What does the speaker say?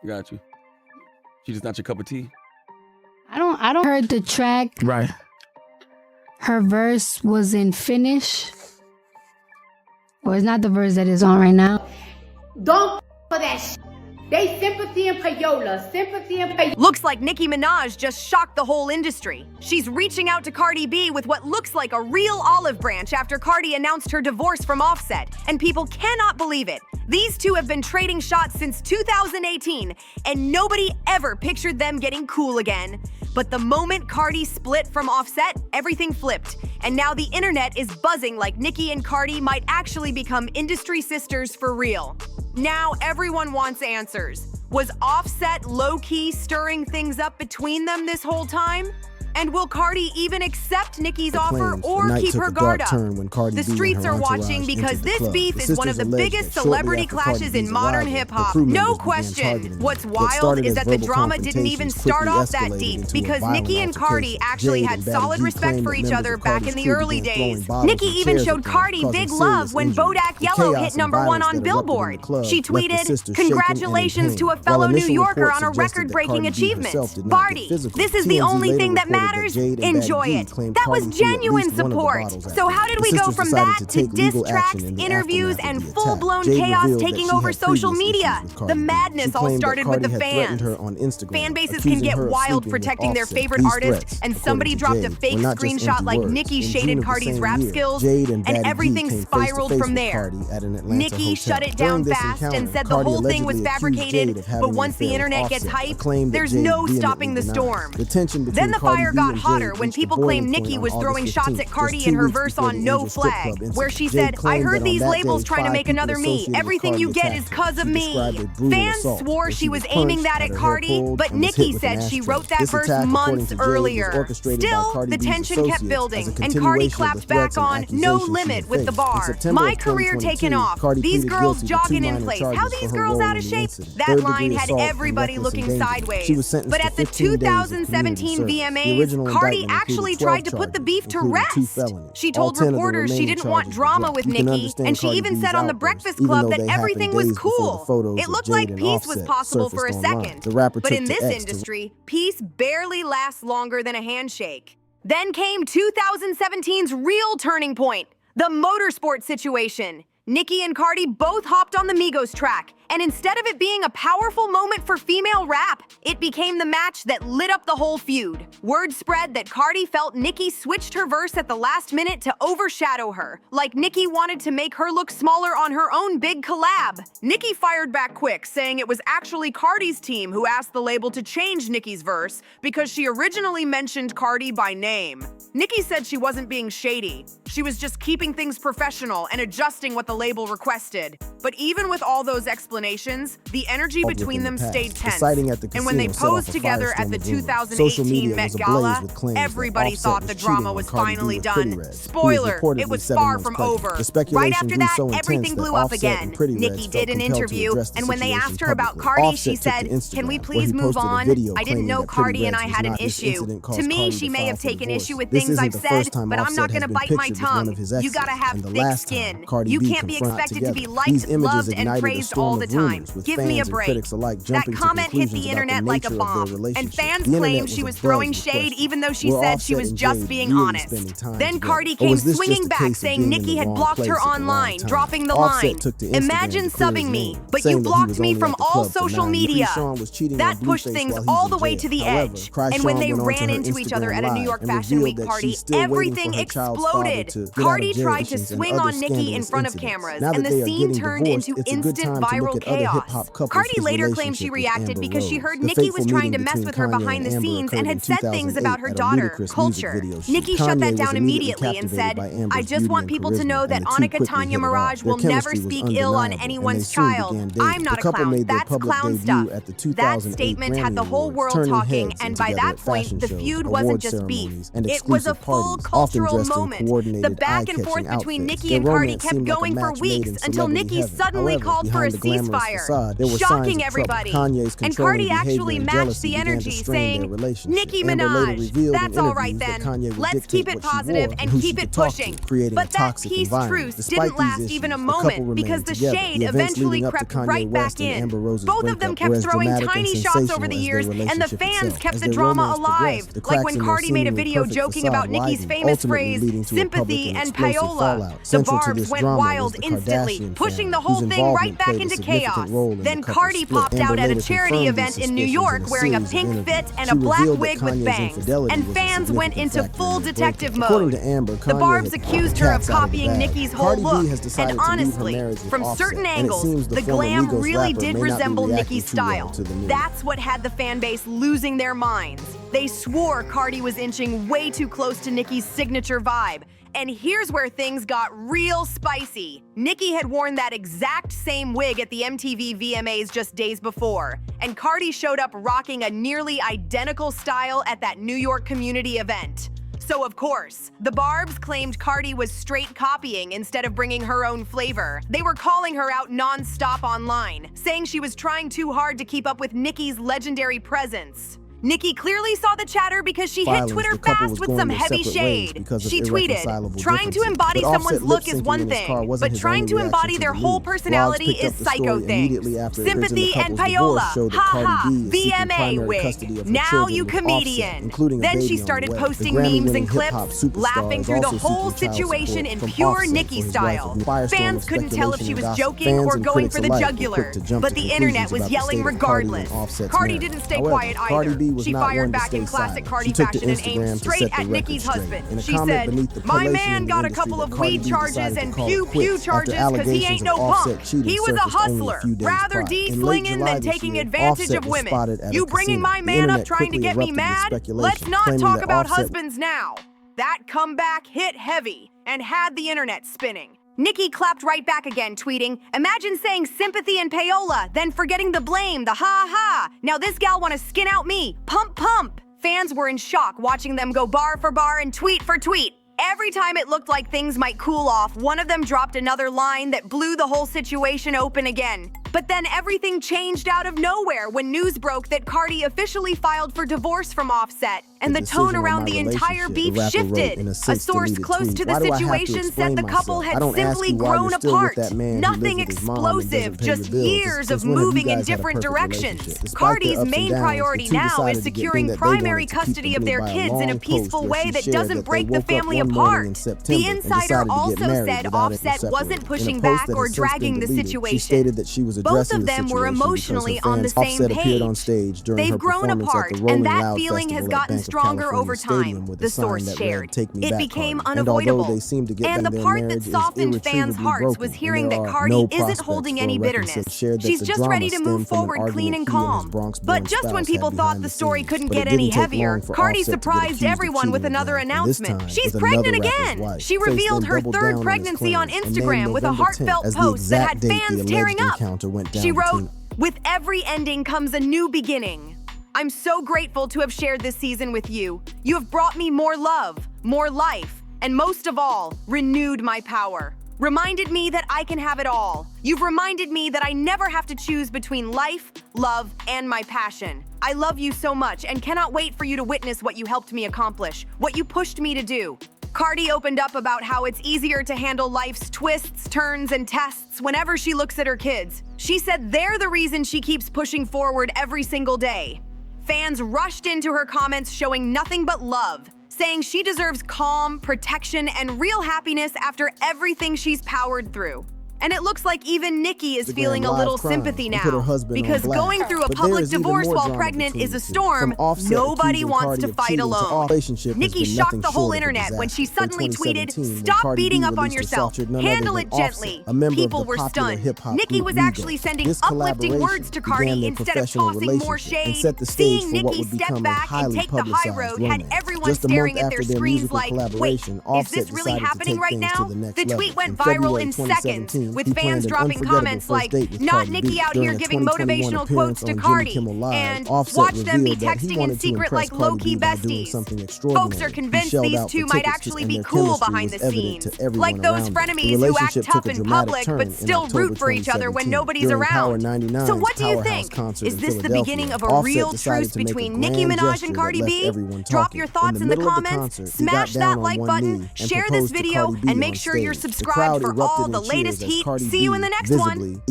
Got you. She just not your cup of tea? I don't heard the track. Right. Her verse was in Finnish. Or it's not the verse that is on right now. Don't for that shit. They sympathy and payola. Sympathy and payola. Looks like Nicki Minaj just shocked the whole industry. She's reaching out to Cardi B with what looks like a real olive branch after Cardi announced her divorce from Offset, and people cannot believe it. These two have been trading shots since 2018, and nobody ever pictured them getting cool again. But the moment Cardi split from Offset, everything flipped, and now the internet is buzzing like Nicki and Cardi might actually become industry sisters for real. Now everyone wants answers. Was Offset low-key stirring things up between them this whole time? And will Cardi even accept Nicki's offer or keep her guard up? The streets are watching because this beef is one of the biggest celebrity clashes in modern hip-hop. No question. What's wild is that the drama didn't even start off that deep because Nicki and Cardi actually had solid respect for each other back in the early days. Nicki even showed Cardi big love when Bodak Yellow hit #1 on Billboard. She tweeted, "Congratulations to a fellow New Yorker on a record-breaking achievement. Barty, this is the only thing that matters. Enjoy it." That was genuine support. So how did we go from that to diss tracks, interviews, and full-blown chaos taking over social media? The madness all started with the fans. Fan bases can get wild protecting their favorite artist, and somebody dropped a fake screenshot like Nicki shaded Cardi's rap skills, and everything spiraled from there. Nicki shut it down fast and said the whole thing was fabricated, but once the internet gets hype, there's no stopping the storm. Then the fire got hotter when people claimed Nicki was throwing shots at Cardi in her verse on No Flag, where she said, "I heard these labels trying to make another me. Everything you get is cause of me." Fans swore she was aiming that at Cardi, but Nicki said she wrote that verse months earlier. Still, the tension kept building, and Cardi clapped back on No Limit with the bar. "My career taken off. These girls jogging in place. How these girls out of shape?" That line had everybody looking sideways. But at the 2017 VMAs, Cardi actually tried to put the beef to rest. She told reporters she didn't want drama with Nicki, and she even said on The Breakfast Club that everything was cool. It looked like peace was possible for a second. But in this industry, peace barely lasts longer than a handshake. Then came 2017's real turning point, the motorsport situation. Nicki and Cardi both hopped on the Migos track, and instead of it being a powerful moment for female rap, it became the match that lit up the whole feud. Word spread that Cardi felt Nicki switched her verse at the last minute to overshadow her, like Nicki wanted to make her look smaller on her own big collab. Nicki fired back quick, saying it was actually Cardi's team who asked the label to change Nicki's verse because she originally mentioned Cardi by name. Nicki said she wasn't being shady. She was just keeping things professional and adjusting what the label requested. But even with all those explanations, the energy between them stayed tense. And when they posed together at the 2018 Met Gala, everybody thought the drama was finally done. Spoiler, it was far from over. Right after that, everything blew up again. Nicki did an interview, and when they asked her about Cardi, she said, "Can we please move on? I didn't know Cardi and I had an issue. To me, she may have taken issue with things I've said, but I'm not gonna bite my tongue. You gotta have thick skin. You can't be expected to be liked, loved, and praised all the time. Give me a break." That comment hit the internet like a bomb, and fans claimed she was throwing shade even though she said she was just being honest. Then Cardi came swinging back saying Nicki had blocked her online, dropping the line, "Imagine subbing me, but you blocked me from all social media." That pushed things all the way to the edge, and when they ran into each other at a New York Fashion Week party, everything exploded. Cardi tried to swing on Nicki in front of cameras, and the scene turned into instant viral chaos. Cardi later claimed she reacted because she heard Nicki was trying to mess with her behind the scenes and had said things about her daughter, Culture. Nicki shut that down immediately and said, "I just want people to know that Annika Tanya Mirage will never speak ill on anyone's child. I'm not a clown. That's clown stuff." That statement had the whole world talking, and by that point, the feud wasn't just beef. It was a full cultural moment. The back and forth between Nicki and Cardi kept going for weeks until Nicki suddenly called for a ceasefire glamorous fire, facade, there were signs shocking of everybody. trouble. Kanye's And controlling Cardi actually behavior and matched jealousy the began to energy, strain their saying, relationship. Nicki Amber later Minaj, revealed that's in all right interviews that then. Kanye would Let's dictate keep it what she positive wore and who keep she it could talk pushing. to, creating But a that toxic peace environment. truce Despite didn't last these even a issues, the couple moment because remained the together. shade The events eventually leading up to crept Kanye right West back and in. Amber Rose's Both of them breakup were kept as throwing dramatic tiny and shots over the sensational years, as their and the relationship fans itself. kept As the their drama romance alive. progressed, the Like cracks when in their Cardi made a seemingly video perfect joking facade about Nicki's widened, famous ultimately phrase, leading to a public sympathy and explosive payola. fallout. The Central to Barbs this went drama was wild the instantly, Kardashian pushing the family, whole whose thing right involvement back played a into significant chaos. role in the Then couple's Cardi split. popped Amber out at a later charity confirmed these event in New suspicions York in a wearing a series of pink interviews. fit and She a black revealed that wig with Kanye's bangs, infidelity and was a fans went significant into factor full in their detective breakup. According mode. to Amber, The Kanye Barbs had accused her of cats out of the copying bag. Nicki's whole Cardi B look, has decided and to leave her honestly, marriage with from Offset, certain and it angles, seems the former glam Migos really rapper did may not be resemble reacting Nicki's too well style. to the news. That's what had the fan base losing their minds. They swore Cardi was inching way too close to Nicki's signature vibe. And here's where things got real spicy. Nicki had worn that exact same wig at the MTV VMAs just days before, and Cardi showed up rocking a nearly identical style at that New York community event. So of course, the Barbs claimed Cardi was straight copying instead of bringing her own flavor. They were calling her out non-stop online, saying she was trying too hard to keep up with Nicki's legendary presence. Nicki clearly saw the chatter because she hit Twitter fast with some heavy shade. She tweeted, "Trying to embody someone's look is one thing, but trying to embody their whole personality is psycho things. Sympathy and payola, haha, VMA wig. Now you comedian." Then she started posting memes and clips, laughing through the whole situation in pure Nicki style. Fans couldn't tell if she was joking or going for the jugular, but the internet was yelling regardless. Cardi didn't stay quiet either. She fired back in classic Cardi fashion and aimed straight at Nicki's husband. She said, "My man got a couple of weed charges and pew charges because he ain't no punk. He was a hustler, rather D-slinging than taking advantage of women. You bringing my man up trying to get me mad? Let's not talk about husbands now." That comeback hit heavy and had the internet spinning. Nicki clapped right back again, tweeting, "Imagine saying sympathy and payola, then forgetting the blame, the ha-ha. Now this gal wanna skin out me. Pump, pump." Fans were in shock watching them go bar for bar and tweet for tweet. Every time it looked like things might cool off, one of them dropped another line that blew the whole situation open again. But then everything changed out of nowhere when news broke that Cardi officially filed for divorce from Offset, and the tone around the entire beef shifted. A source close to the situation said the couple had simply grown apart. Nothing explosive, just years of moving in different directions. Cardi's main priority now is securing primary custody of their kids in a peaceful way that doesn't break the family apart. The insider also said Offset wasn't pushing back or dragging the situation. Both of them were emotionally on the same page. They've grown apart, and that feeling has gotten stronger over time, the source shared. It became unavoidable. And the part that softened fans' hearts was hearing that Cardi isn't holding any bitterness. She's just ready to move forward clean and calm. But just when people thought the story couldn't get any heavier, Cardi surprised everyone with another announcement. She's pregnant again! She revealed her third pregnancy on Instagram with a heartfelt post that had fans tearing up. She wrote, "With every ending comes a new beginning. I'm so grateful to have shared this season with you. You have brought me more love, more life, and most of all, renewed my power. Reminded me that I can have it all. You've reminded me that I never have to choose between life, love, and my passion. I love you so much and cannot wait for you to witness what you helped me accomplish, what you pushed me to do." Cardi opened up about how it's easier to handle life's twists, turns, and tests whenever she looks at her kids. She said they're the reason she keeps pushing forward every single day. Fans rushed into her comments showing nothing but love, saying she deserves calm, protection, and real happiness after everything she's powered through. And it looks like even Nicki is feeling a little sympathy now, because going through a public divorce while pregnant is a storm nobody wants to fight alone. Nicki shocked the whole internet when she suddenly tweeted, "Stop beating up on yourself, handle it gently." People were stunned. Nicki was actually sending uplifting words to Cardi instead of tossing more shade. Seeing Nicki step back and take the high road had everyone staring at their screens like, wait, is this really happening right now? The tweet went viral in seconds, June, with he fans planned an dropping unforgettable comments first like, date with not Cardi Nicki B. out During here a giving 2021 motivational appearance quotes to on Jimmy Cardi, Kimmel Live, and Offset watch them be revealed that he texting in wanted to secret impress like low-key Cardi B by doing besties. something extraordinary. Folks are He convinced shelled these out two for might tickets, actually and be their cool chemistry behind the was evident scenes, to everyone like those around them. frenemies The who act relationship tough took a in dramatic public turn but in still October root for each other when 2017. nobody's During around. Power 99's So what do you Powerhouse think? concert Is in this the Philadelphia, beginning of a Offset real decided truce to make a between Nicki grand Minaj gesture and that Cardi left B? everyone Drop talking. your thoughts in the middle of comments, concert, he got smash down that on like one button, knee and share this proposed to video, Cardi B and make on sure you're stage. The subscribed crowd for erupted all in the latest cheers as heat. Cardi See you B in the next one. visibly